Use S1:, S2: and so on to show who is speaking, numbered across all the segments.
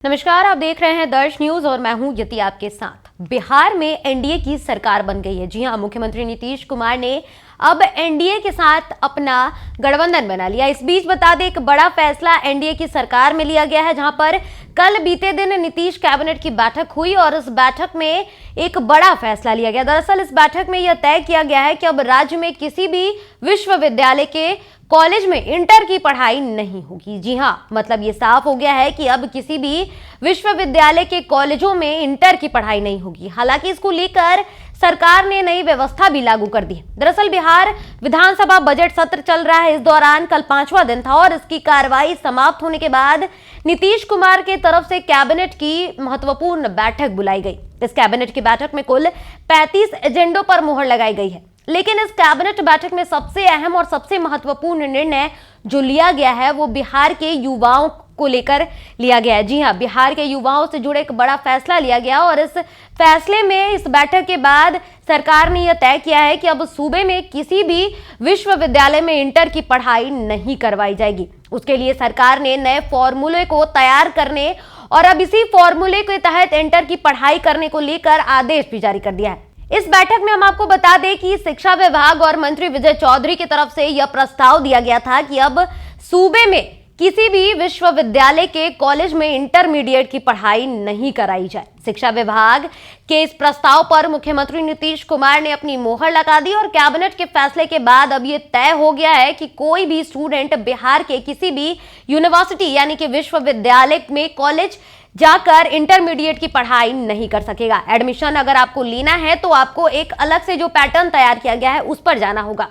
S1: नमस्कार, आप देख रहे हैं दर्श न्यूज और मैं हूं यति आपके साथ। बिहार में एनडीए की सरकार बन गई है। जी हां, मुख्यमंत्री नीतीश कुमार ने अब एनडीए के साथ अपना गठबंधन बना लिया। इस बीच बता दें, एक बड़ा फैसला एनडीए की सरकार में लिया गया है, जहां पर कल बीते दिन नीतीश कैबिनेट की बैठक हुई और इस बैठक में एक बड़ा फैसला लिया गया। दरअसल इस बैठक में यह तय किया गया है कि अब राज्य में किसी भी विश्वविद्यालय के कॉलेज में इंटर की पढ़ाई नहीं होगी। जी हां, मतलब ये साफ हो गया है कि अब किसी भी विश्वविद्यालय के कॉलेजों में इंटर की पढ़ाई नहीं होगी। हालांकि इसको लेकर सरकार ने नई व्यवस्था भी लागू कर दी। दरअसल बिहार विधानसभा बजट सत्र चल रहा है। इस दौरान कल 5वां दिन था और इसकी कार्रवाई समाप्त होने के बाद नीतीश कुमार के तरफ से कैबिनेट की महत्वपूर्ण बैठक बुलाई गई। इस कैबिनेट की बैठक में कुल 35 एजेंडों पर मुहर लगाई गई है। लेकिन इस कैबिनेट बैठक में सबसे अहम और सबसे महत्वपूर्ण निर्णय जो लिया गया है वो बिहार के युवाओं को लेकर लिया गया है। जी हां, बिहार के युवाओं से जुड़े एक बड़ा फैसला लिया गया और इस फैसले में इस बैठक के बाद सरकार ने यह तय किया है कि अब सूबे में किसी भी विश्वविद्यालय में इंटर की पढ़ाई नहीं करवाई जाएगी। उसके लिए सरकार ने नए फॉर्मूले को तैयार करने और अब इसी फॉर्मूले के तहत इंटर की पढ़ाई करने को लेकर आदेश भी जारी कर दिया है। इस बैठक में हम आपको बता दें कि शिक्षा विभाग और मंत्री विजय चौधरी की तरफ से यह प्रस्ताव दिया गया था कि अब सूबे में किसी भी विश्वविद्यालय के कॉलेज में इंटरमीडिएट की पढ़ाई नहीं कराई जाए। शिक्षा विभाग के इस प्रस्ताव पर मुख्यमंत्री नीतीश कुमार ने अपनी मोहर लगा दी और कैबिनेट के फैसले के बाद अब यह तय हो गया है कि कोई भी स्टूडेंट बिहार के किसी भी यूनिवर्सिटी यानी कि विश्वविद्यालय में कॉलेज जाकर इंटरमीडिएट की पढ़ाई नहीं कर सकेगा। एडमिशन अगर आपको लेना है तो आपको एक अलग से जो पैटर्न तैयार किया गया है उस पर जाना होगा।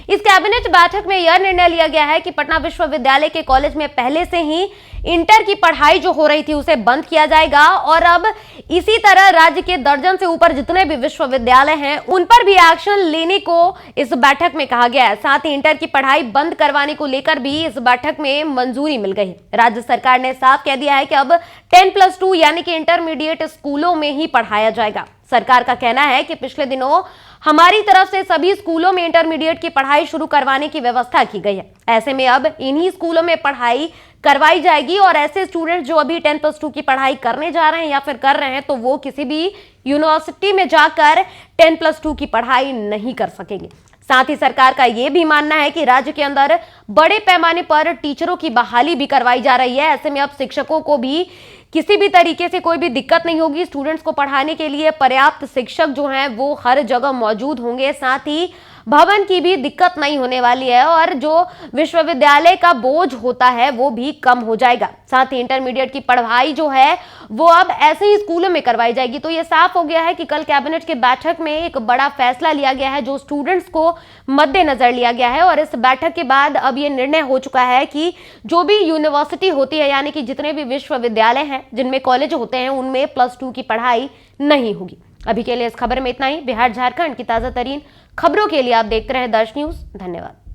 S1: इस कैबिनेट बैठक में यह निर्णय लिया गया है कि पटना विश्वविद्यालय के कॉलेज में पहले से ही इंटर की पढ़ाई जो हो रही थी उसे बंद किया जाएगा और अब इसी तरह राज्य के दर्जन से ऊपर जितने भी विश्वविद्यालय हैं उन पर भी एक्शन लेने को इस बैठक में कहा गया है। साथ ही इंटर की पढ़ाई बंद करवाने को लेकर भी इस बैठक में मंजूरी मिल गई। राज्य सरकार ने साफ कह दिया है कि अब 10+2 यानी कि इंटरमीडिएट स्कूलों में ही पढ़ाया जाएगा। सरकार का कहना है कि पिछले दिनों हमारी तरफ से सभी स्कूलों में इंटरमीडिएट की पढ़ाई शुरू करवाने की व्यवस्था की गई है। ऐसे में अब इन्हीं स्कूलों में पढ़ाई करवाई जाएगी और ऐसे स्टूडेंट जो अभी 10+2 की पढ़ाई करने जा रहे हैं या फिर कर रहे हैं तो वो किसी भी यूनिवर्सिटी में जाकर 10+2 की पढ़ाई नहीं कर सकेंगे। साथ ही सरकार का यह भी मानना है कि राज्य के अंदर बड़े पैमाने पर टीचरों की बहाली भी करवाई जा रही है। ऐसे में अब शिक्षकों को भी किसी भी तरीके से कोई भी दिक्कत नहीं होगी। स्टूडेंट्स को पढ़ाने के लिए पर्याप्त शिक्षक जो हैं वो हर जगह मौजूद होंगे। साथ ही भवन की भी दिक्कत नहीं होने वाली है और जो विश्वविद्यालय का बोझ होता है वो भी कम हो जाएगा। साथ ही इंटरमीडिएट की पढ़ाई जो है वो अब ऐसे ही स्कूलों में करवाई जाएगी। तो ये साफ हो गया है कि कल कैबिनेट की बैठक में एक बड़ा फैसला लिया गया है जो स्टूडेंट्स को मद्देनजर लिया गया है और इस बैठक के बाद अब ये निर्णय हो चुका है कि जो भी यूनिवर्सिटी होती है यानी कि जितने भी विश्वविद्यालय हैं जिनमें कॉलेज होते हैं उनमें +2 की पढ़ाई नहीं होगी। अभी के लिए इस खबर में इतना ही। बिहार झारखंड की ताजा तरीन खबरों के लिए आप देखते रहे दर्श न्यूज। धन्यवाद।